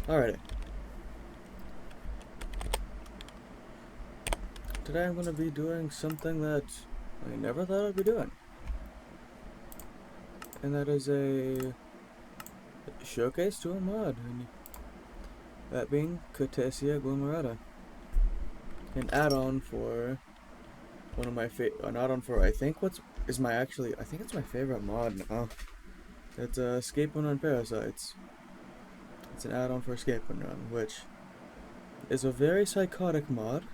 Alrighty. Today I'm going to be doing something that I never thought I'd be doing. And that is a showcase to a mod. And that being Cotesia Glomerata. An add-on for one of my an add-on for I think it's my favorite mod now. It's Scape and Run Parasites. It's an add-on for Scape and Run, which is a very psychotic mod,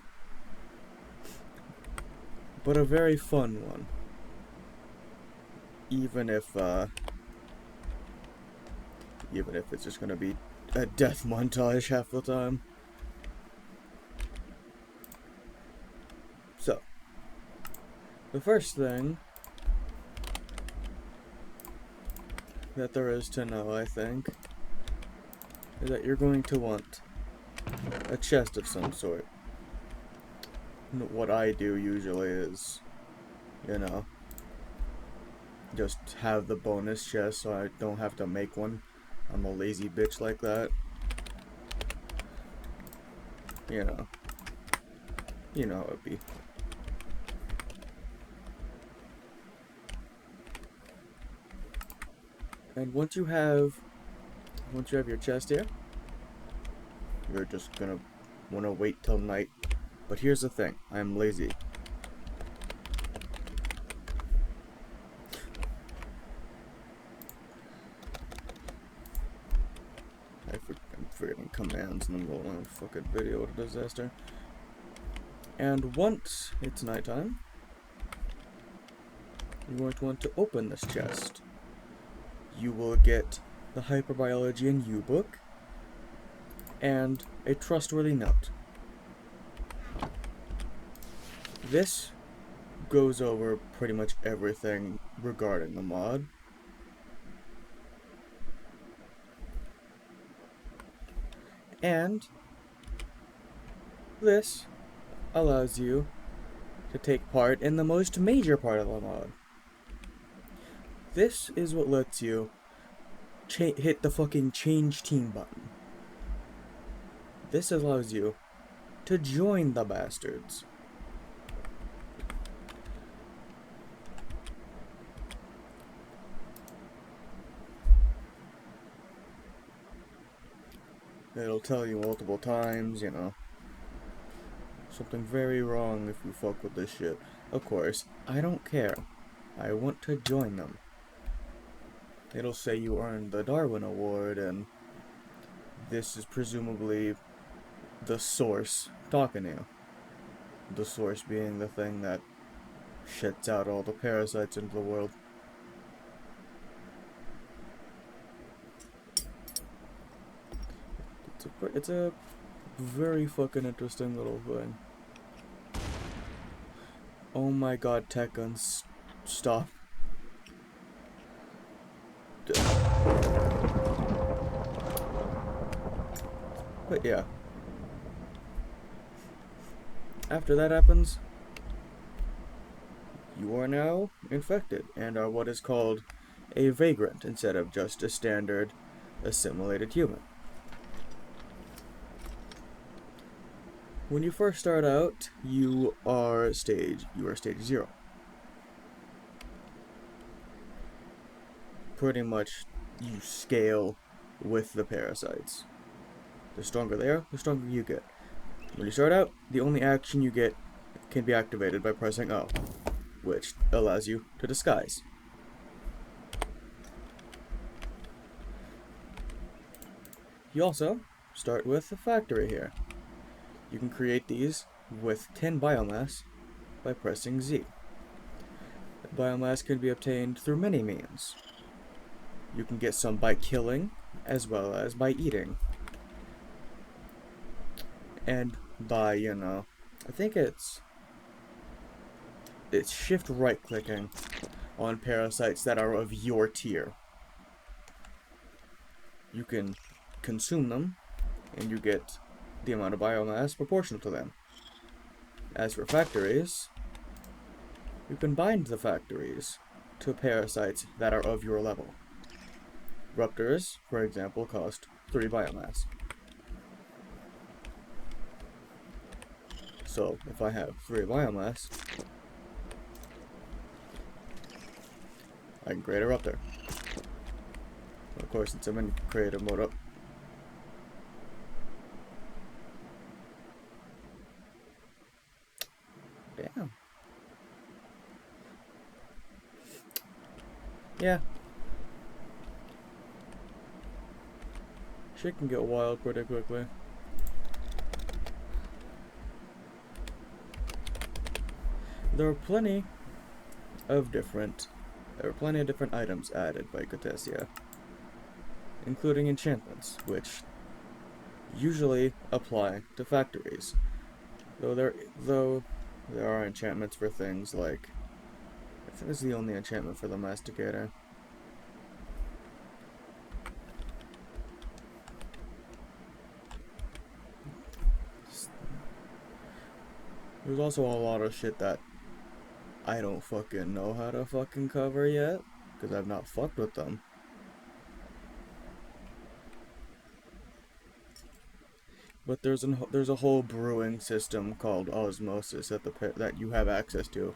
but a very fun one. Even if it's just gonna be a death montage half the time. So, the first thing that there is to know, I think, is that you're going to want a chest of some sort. What I do usually is, just have the bonus chest so I don't have to make one. I'm a lazy bitch like that. You know how it be. And once you have your chest here, you're just gonna wanna wait till night. But here's the thing, I'm lazy. I'm forgetting commands and I'm rolling on a fucking video, what a disaster. And once it's nighttime, you're going to want to open this chest. You will get the Hyperbiology and U book, and a trustworthy note. This goes over pretty much everything regarding the mod. And this allows you to take part in the most major part of the mod. This is what lets you hit the fucking change team button. This allows you to join the bastards. It'll tell you multiple times, something very wrong if you fuck with this shit. Of course, I don't care. I want to join them. It'll say you earned the Darwin Award, and this is presumably the source talking to you. The source being the thing that shits out all the parasites into the world. It's a very fucking interesting little thing. Oh my god, tech guns, stop. But yeah. After that happens, you are now infected and are what is called a vagrant instead of just a standard assimilated human. When you first start out, you are stage 0. Pretty much you scale with the parasites. The stronger they are, the stronger you get. When you start out, the only action you get can be activated by pressing O, which allows you to disguise. You also start with a factory here. You can create these with 10 biomass by pressing Z. Biomass can be obtained through many means. You can get some by killing, as well as by eating. And by, I think it's shift right clicking on parasites that are of your tier. You can consume them, and you get the amount of biomass proportional to them. As for factories, you can bind the factories to parasites that are of your level. Ruptors, for example, cost 3 biomass. So if I have 3 biomass, I can create a Raptor. Of course, since I'm in creative mode up. Damn. Yeah. Shit can get wild pretty quickly. There are plenty of different items added by Cotesia, including enchantments, which usually apply to factories. Though there are enchantments for things like, I think this is the only enchantment for the Masticator. There's also a lot of shit that I don't fucking know how to fucking cover yet, because I've not fucked with them. But there's a whole brewing system called osmosis that you have access to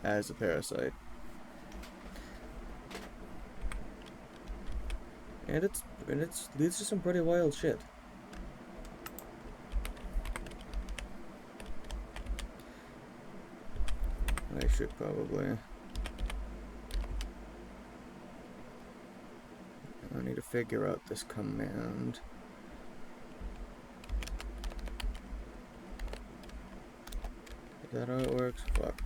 as a parasite, and it leads to some pretty wild shit. I should probably. I need to figure out this command. Is that how it works? Fuck.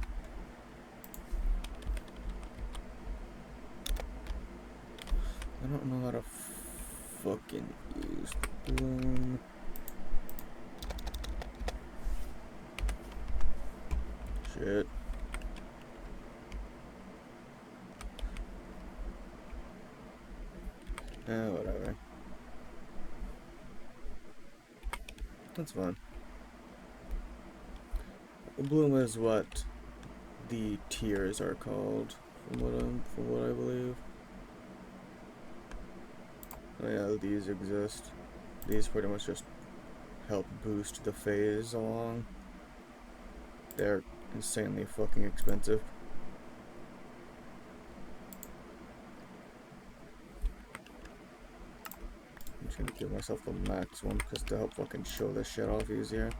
I don't know how to fucking use Gloom. Shit. Whatever. That's fine. Bloom is what the tiers are called, from what I believe. Oh yeah, these exist. These pretty much just help boost the phase along. They're insanely fucking expensive. I'm just gonna give myself the max one just to help fucking show this shit off easier.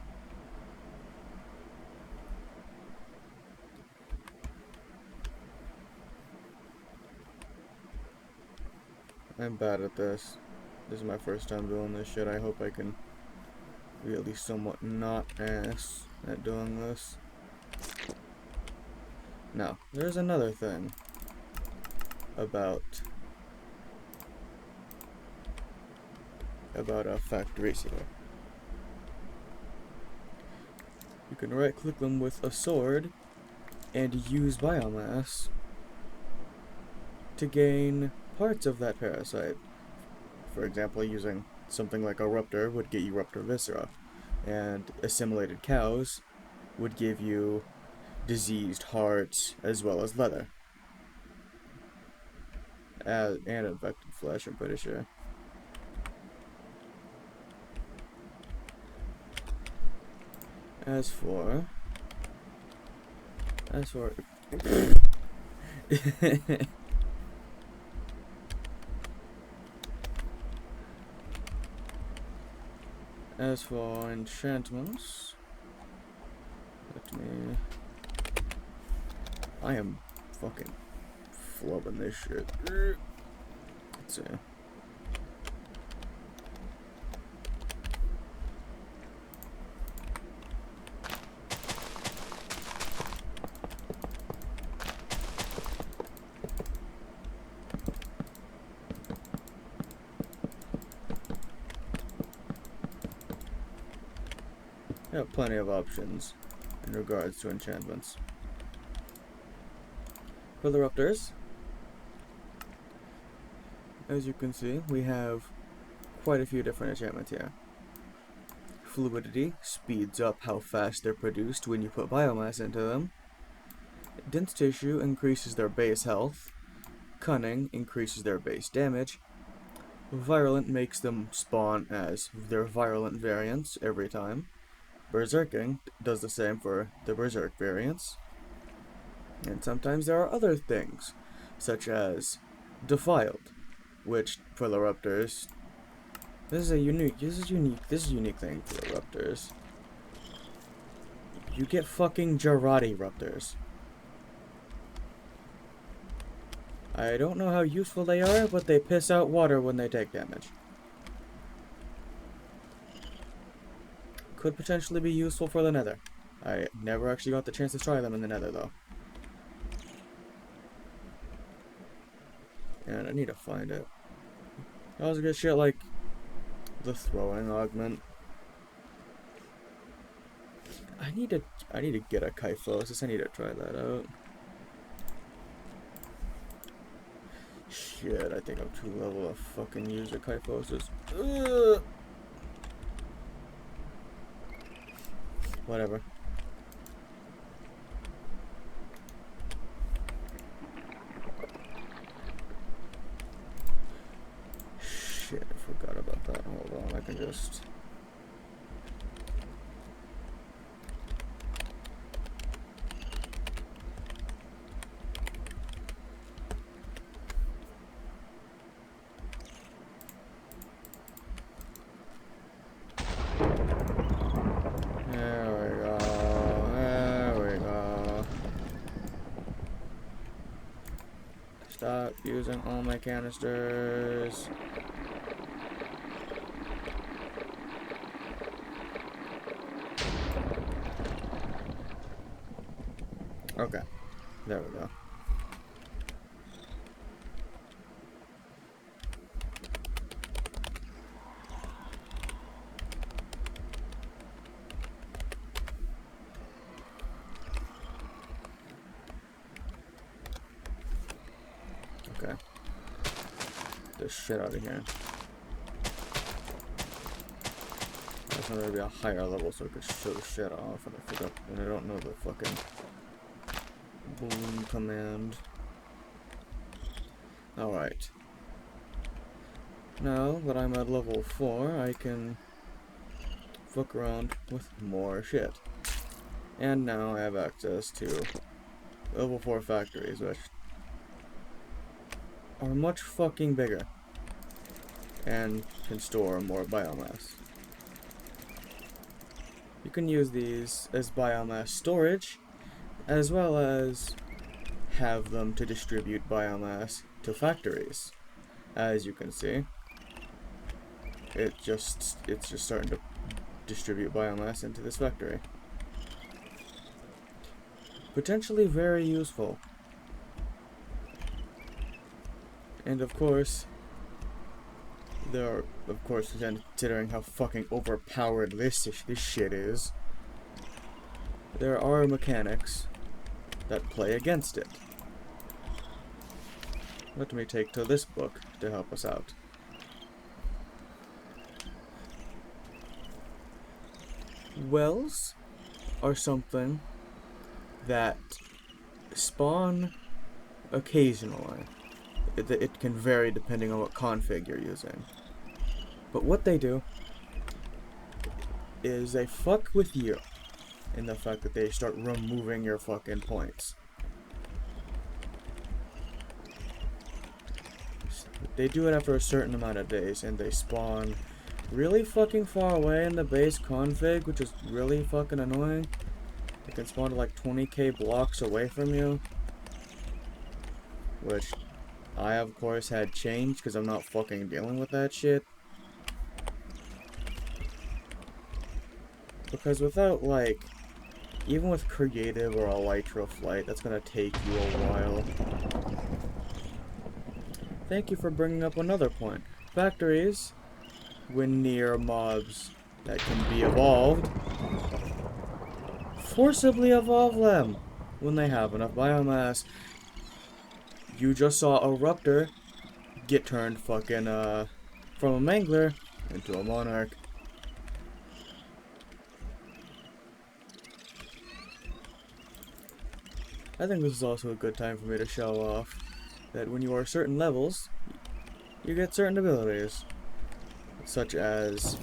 I'm bad at this. This is my first time doing this shit. I hope I can be at least somewhat not ass at doing this. Now, there's another thing about a factory here. You can right click them with a sword and use biomass to gain parts of that parasite. For example, using something like a Ruptor would get you Ruptor Viscera, and assimilated cows would give you diseased hearts as well as leather. And infected flesh, I'm pretty sure. As for as for enchantments, I am fucking flubbing this shit. Let's see. I have plenty of options in regards to enchantments. For the Raptors, as you can see, we have quite a few different enchantments here. Fluidity speeds up how fast they're produced when you put biomass into them. Dense tissue increases their base health. Cunning increases their base damage. Virulent makes them spawn as their virulent variants every time. Berserking does the same for the Berserk variants. And sometimes there are other things, such as Defiled, which for the Raptors, this is a unique thing for the Raptors. You get fucking Jarate Raptors. I don't know how useful they are, but they piss out water when they take damage. Could potentially be useful for the Nether. I never actually got the chance to try them in the Nether, though. And I need to find it. I also get shit like the throwing augment. I need to get a Kyphosis. I need to try that out. Shit, I think I'm too level to fucking use a Kyphosis. Ugh. Whatever. Shit, I forgot about that. Hold on, I can just... Stop using all my canisters. Okay, there we go. Okay. Get this shit out of here. I just wanted to be a higher level so I could show the shit off, and I forgot, and I don't know the fucking Gloom command. Alright. Now that I'm at level 4, I can fuck around with more shit. And now I have access to level 4 factories, which are much fucking bigger and can store more biomass. You can use these as biomass storage, as well as have them to distribute biomass to factories. As you can see, it's just starting to distribute biomass into this factory. Potentially very useful. And of course, considering how fucking overpowered this shit is, there are mechanics that play against it. Let me take to this book to help us out. Wells are something that spawn occasionally. It can vary depending on what config you're using. But what they do is they fuck with you in the fact that they start removing your fucking points. They do it after a certain amount of days, and they spawn really fucking far away in the base config, which is really fucking annoying. They can spawn to like 20k blocks away from you, which I of course had changed because I'm not fucking dealing with that shit. Because without, like, even with creative or elytra flight, that's gonna take you a while. Thank you for bringing up another point. Factories, when near mobs that can be evolved, forcibly evolve them when they have enough biomass. You just saw a Ruptor get turned fucking, from a Mangler into a Monarch. I think this is also a good time for me to show off that when you are certain levels, you get certain abilities, such as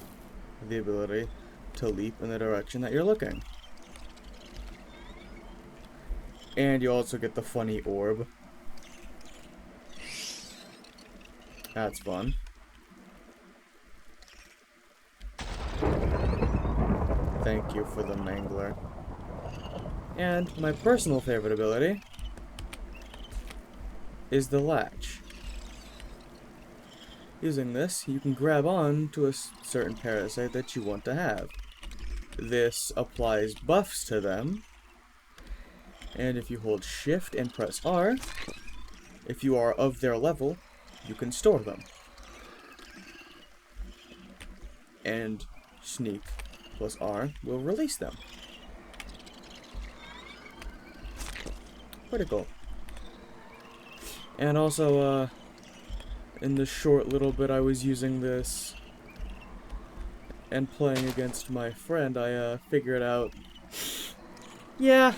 the ability to leap in the direction that you're looking. And you also get the funny orb. That's fun. Thank you for the mangler. And my personal favorite ability is the latch. Using this, you can grab on to a certain parasite that you want to have. This applies buffs to them, and if you hold shift and press R, if you are of their level, you can store them. And sneak plus R will release them. Pretty cool. And also, in the short little bit I was using this and playing against my friend, I figured out, yeah,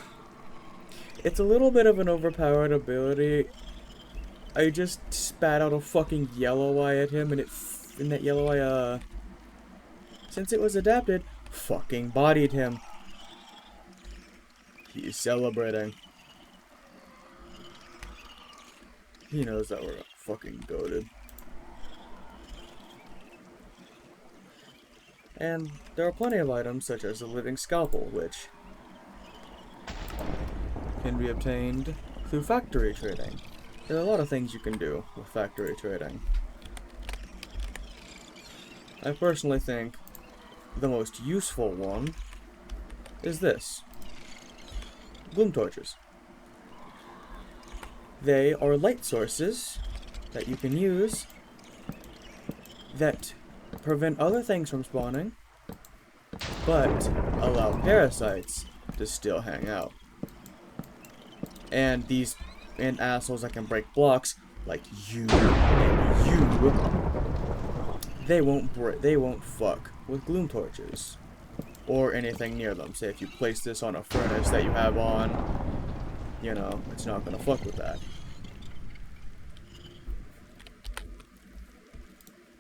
it's a little bit of an overpowered ability. I just spat out a fucking yellow eye at him, and that yellow eye, since it was adapted, fucking bodied him. He's celebrating. He knows that we're fucking goated. And there are plenty of items, such as the living scalpel, which can be obtained through factory trading. There are a lot of things you can do with factory trading. I personally think the most useful one is this. Gloom torches. They are light sources that you can use that prevent other things from spawning, but allow parasites to still hang out. And assholes that can break blocks, like you and you, they won't fuck with gloom torches or anything near them. Say if you place this on a furnace that you have on, you know, it's not gonna fuck with that.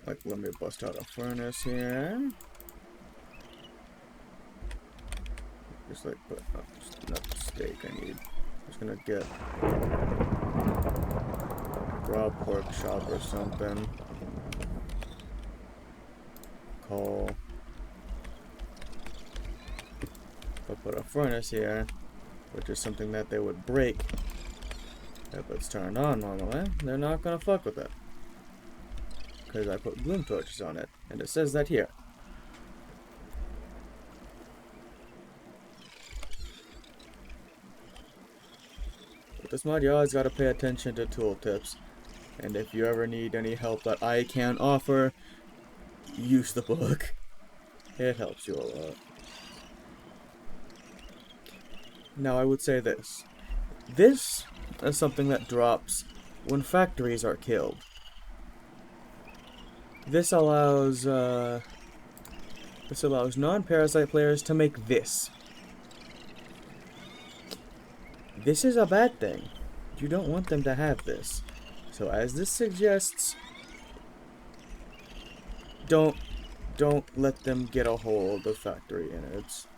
Like, let me bust out a furnace here. Just like, but not the steak I need. Just gonna get raw pork chop or something. Coal. If I put a furnace here, which is something that they would break if it's turned on normally, they're not gonna fuck with it. Because I put gloom torches on it, and it says that here. With this mod, you always gotta pay attention to tooltips. And if you ever need any help that I can offer, use the book. It helps you a lot. Now I would say this. This is something that drops when factories are killed. This allows non-parasite players to make this. This is a bad thing. You don't want them to have this. So as this suggests, don't let them get a hold of factory innards.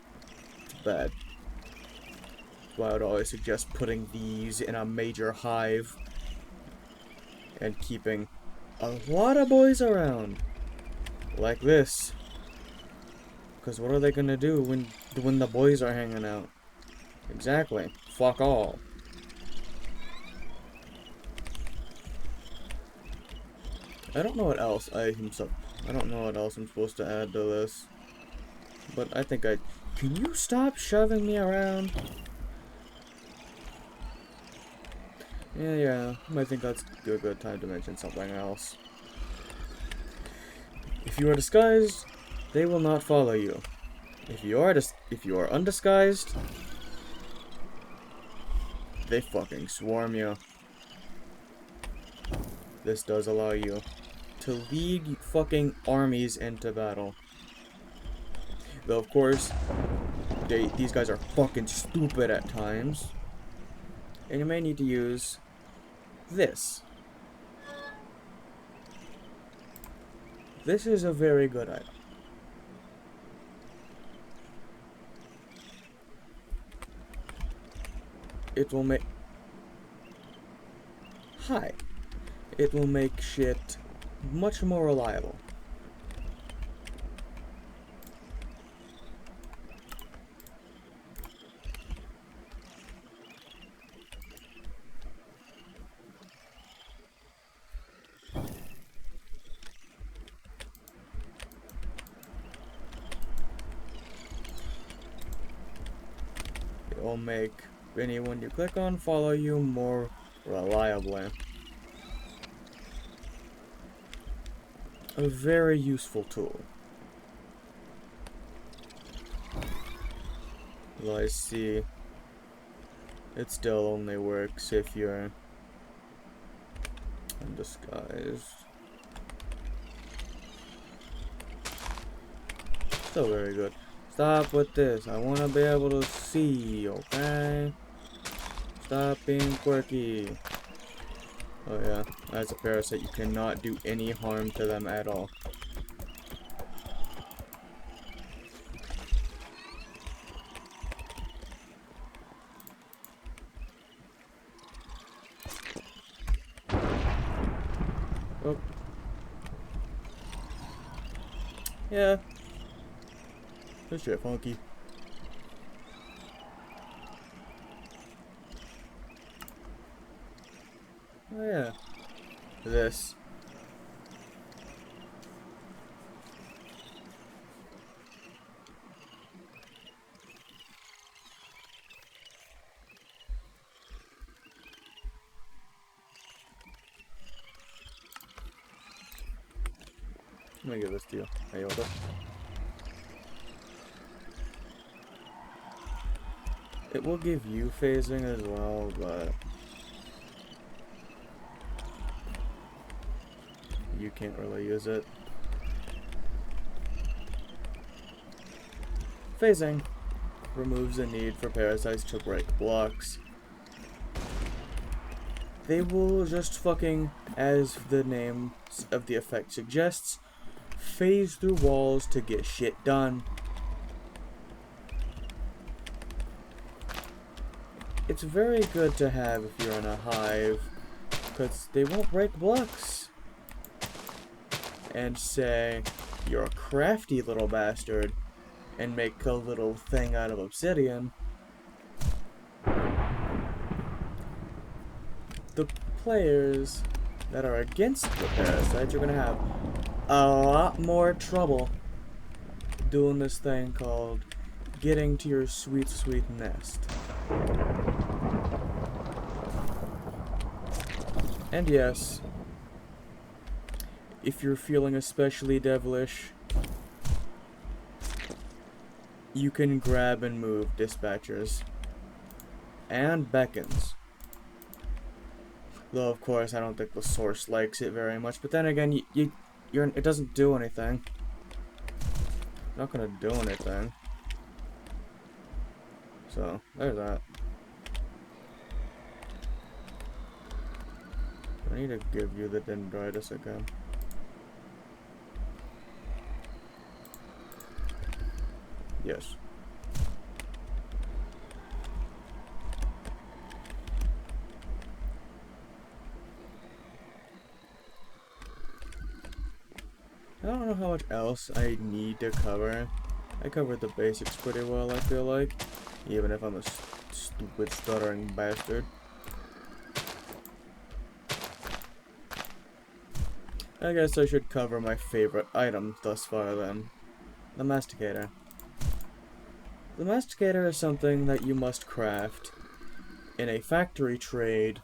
It's bad. That's why I would always suggest putting these in a major hive and keeping a lot of boys around. Like this. Because what are they gonna do when the boys are hanging out? Exactly. Fuck all. I don't know what else I don't know what else I'm supposed to add to this. But I think can you stop shoving me around? Yeah, I think that's a good time to mention something else. If you are disguised, they will not follow you. If you are undisguised, they fucking swarm you. This does allow you to lead fucking armies into battle. Though of course, these guys are fucking stupid at times. And you may need to use this. This is a very good item. it will make... Hi. It will make shit much more reliable. It will make anyone you click on follow you more reliably. A very useful tool. Well, I see it still only works if you're undisguised. Still very good. Stop with this. I want to be able to see, okay? Stop being quirky. Oh yeah, as a parasite, you cannot do any harm to them at all. Oh. Yeah. This shit funky. Oh yeah. This. Let me give this to you. Hey, hold up. It will give you phasing as well, but you can't really use it. Phasing removes the need for parasites to break blocks. They will just fucking, as the name of the effect suggests, phase through walls to get shit done. It's very good to have if you're in a hive, because they won't break blocks. And say, you're a crafty little bastard, and make a little thing out of obsidian. The players that are against the parasites are going to have a lot more trouble doing this thing called getting to your sweet, sweet nest. And yes, if you're feeling especially devilish, you can grab and move dispatchers and beacons. Though of course I don't think the source likes it very much, but then again, it doesn't do anything. Not gonna do anything. So there's that. I need to give you the dendritis again. Yes. I don't know how much else I need to cover. I covered the basics pretty well, I feel like. Even if I'm a stupid, stuttering bastard. I guess I should cover my favorite item thus far then. The Masticator. The Masticator is something that you must craft in a factory trade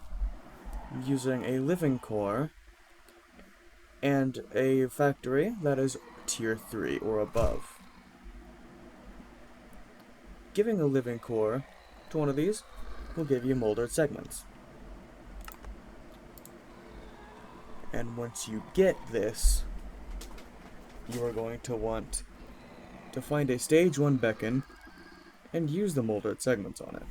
using a living core and a factory that is tier 3 or above. Giving a living core to one of these will give you molded segments. And once you get this, you are going to want to find a stage 1 beacon and use the molded segments on it.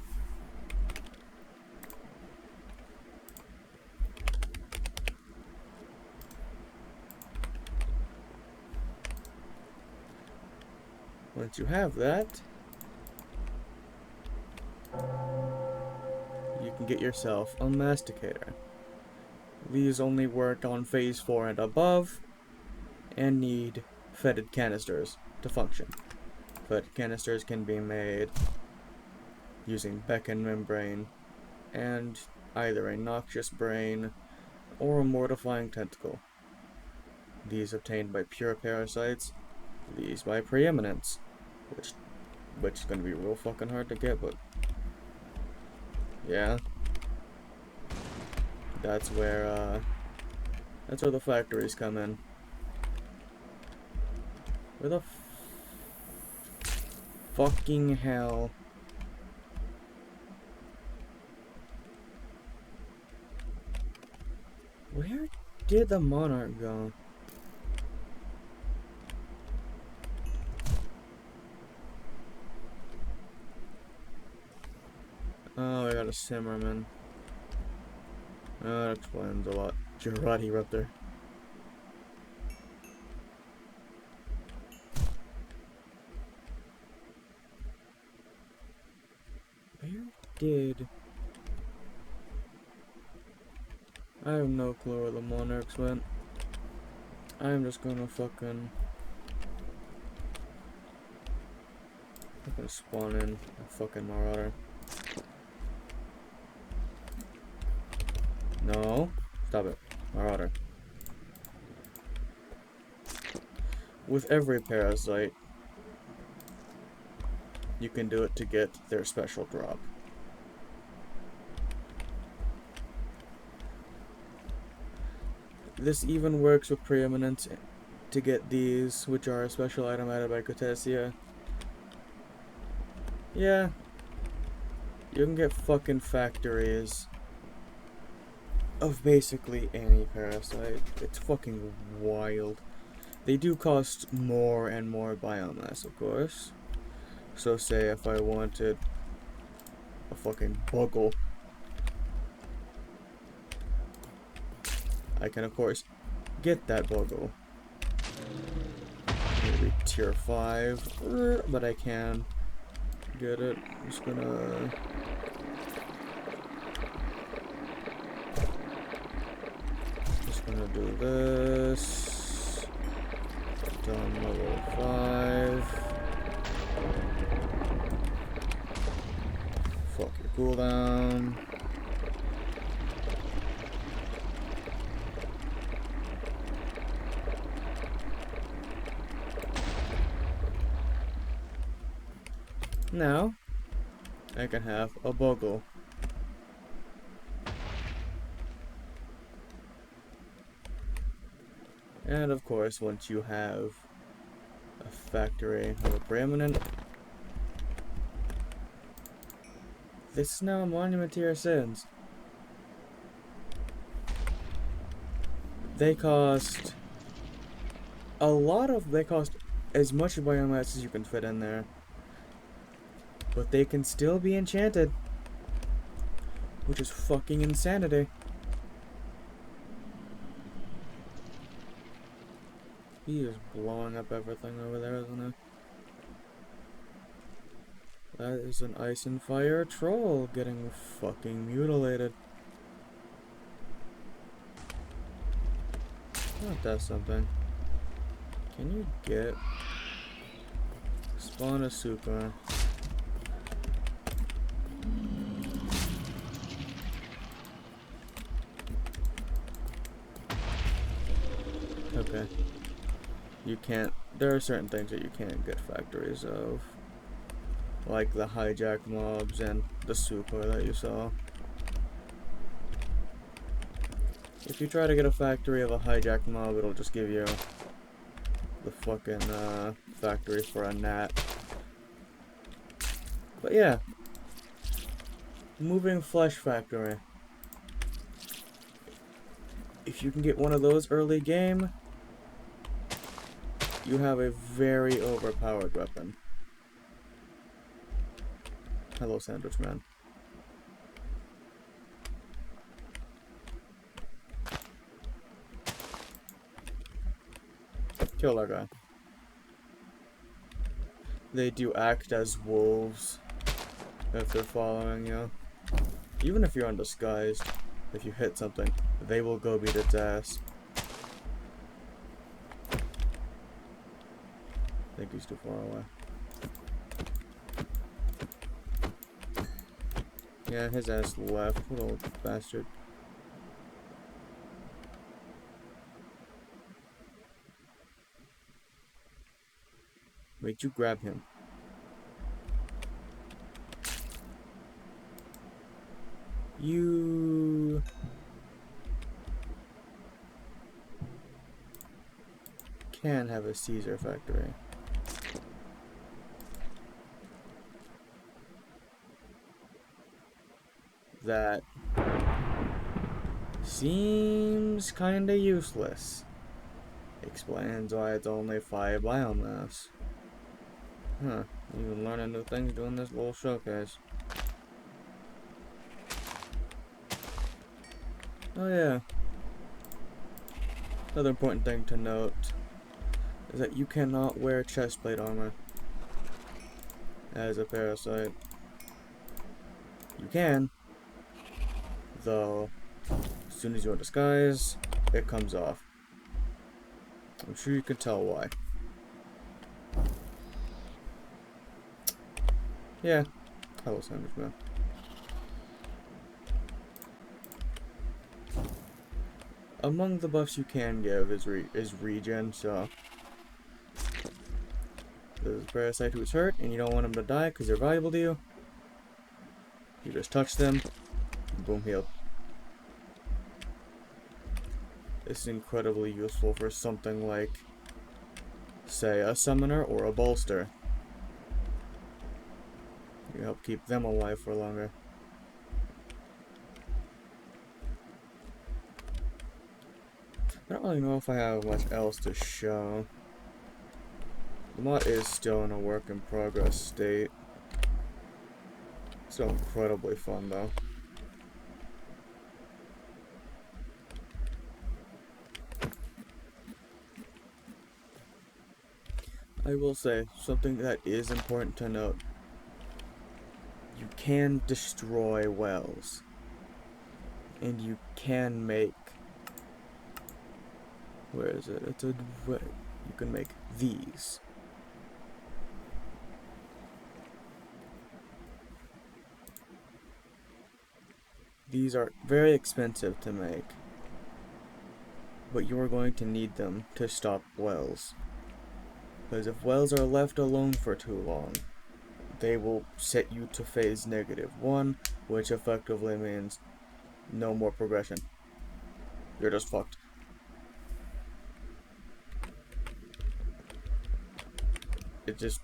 Once you have that, get yourself a Masticator. These only work on phase 4 and above, and need fetid canisters to function. Fetid canisters can be made using Becken membrane and either a noxious brain or a mortifying tentacle. These obtained by pure parasites, these by preeminence, which is gonna be real fucking hard to get, but yeah. That's where the factories come in. Where the fucking hell? Where did the monarch go? Oh, I got a Simmerman. Oh, that explains a lot. Girardi Raptor. Where did... I have no clue where the monarchs went. I'm just gonna fucking spawn in a fucking marauder. No. Stop it. Marauder. With every parasite, you can do it to get their special drop. This even works with preeminence to get these, which are a special item added by Cotesia. Yeah. You can get fucking factories of basically any parasite. It's fucking wild. They do cost more and more biomass, of course. So say if I wanted a fucking bugle, I can of course get that bugle. Maybe tier 5, but I can get it. I'm just gonna... do this. Done level 5. Fuck your cooldown. Now, I can have a bugle. And of course, once you have a factory of a preeminent, this is now a monument to your sins. They cost they cost as much biomass as you can fit in there. But they can still be enchanted, which is fucking insanity. He is blowing up everything over there, isn't he? That is an ice and fire troll getting fucking mutilated. Oh, that's something. Can you get... spawn a super? Okay. You can't... there are certain things that you can't get factories of. Like the hijack mobs and the super that you saw. If you try to get a factory of a hijack mob, it'll just give you the fucking factory for a gnat. But yeah. Moving flesh factory. If you can get one of those early game, you have a very overpowered weapon. Hello, Sandwich Man. Kill that guy. They do act as wolves if they're following you. Even if you're undisguised, if you hit something, they will go beat its ass. I think he's too far away. Yeah, his ass left. What old bastard. Wait, you grab him. You... can have a Caesar factory. That seems kinda useless. Explains why it's only 5 biomass. Huh, even learning new things doing this little showcase. Oh yeah. Another important thing to note is that you cannot wear chestplate armor as a parasite. You can, though as soon as you're in disguise, it comes off. I'm sure you can tell why. Yeah, hello sandwich man. Among the buffs you can give is regen, so there's a parasite who's hurt and you don't want them to die because they're valuable to you. You just touch them, boom, healed. It's incredibly useful for something like, say, a summoner or a bolster. You help keep them alive for longer. I don't really know if I have much else to show. The mod is still in a work in progress state. Still incredibly fun though. I will say, something that is important to note. You can destroy wells. And you can make... where is it? It's a... you can make these. These are very expensive to make. But you are going to need them to stop wells. Because if wells are left alone for too long, they will set you to phase -1, which effectively means no more progression. You're just fucked. It just...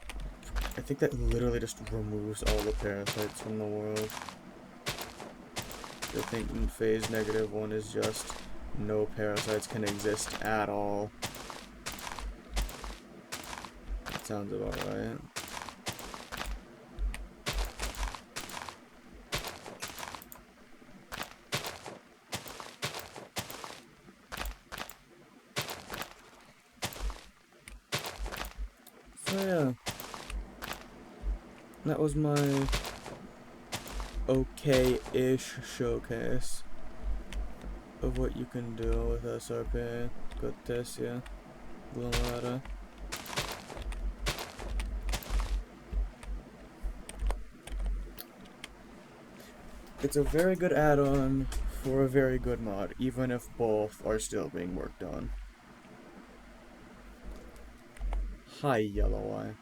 I think that literally just removes all the parasites from the world. I think in phase -1 is just no parasites can exist at all. That sounds about right. So yeah, that was my okay-ish showcase of what you can do with SRP, Cotesia Glomerata. It's a very good add-on for a very good mod, even if both are still being worked on. Hi, Yellow Eye.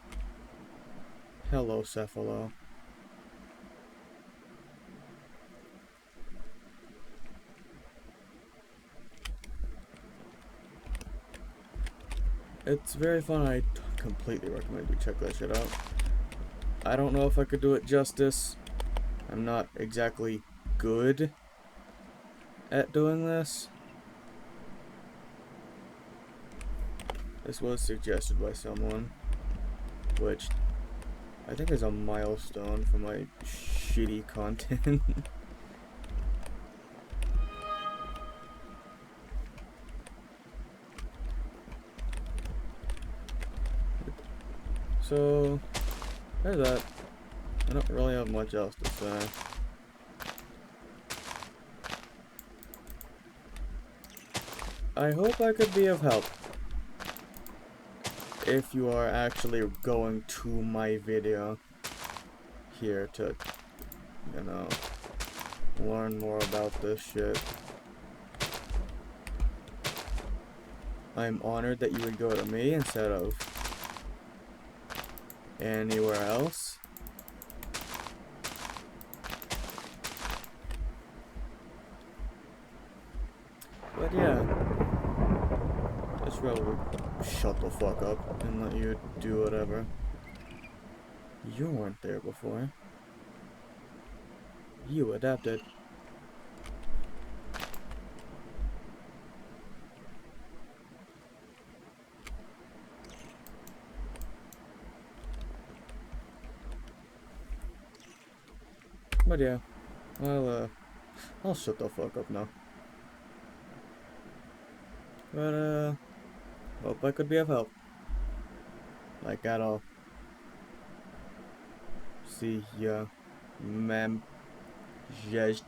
Hello, Cephalo. It's very fun. I completely recommend you check that shit out. I don't know if I could do it justice. I'm not exactly good at doing this. This was suggested by someone, which I think is a milestone for my shitty content. So, there's that. I don't really have much else to say. I hope I could be of help. If you are actually going to my video here to, you know, learn more about this shit. I'm honored that you would go to me instead of anywhere else. But yeah, just rather shut the fuck up and let you do whatever. You weren't there before. You adapted. But yeah, I'll shut the fuck up now. But hope I could be of help. Like at all. See ya, ma'am. Just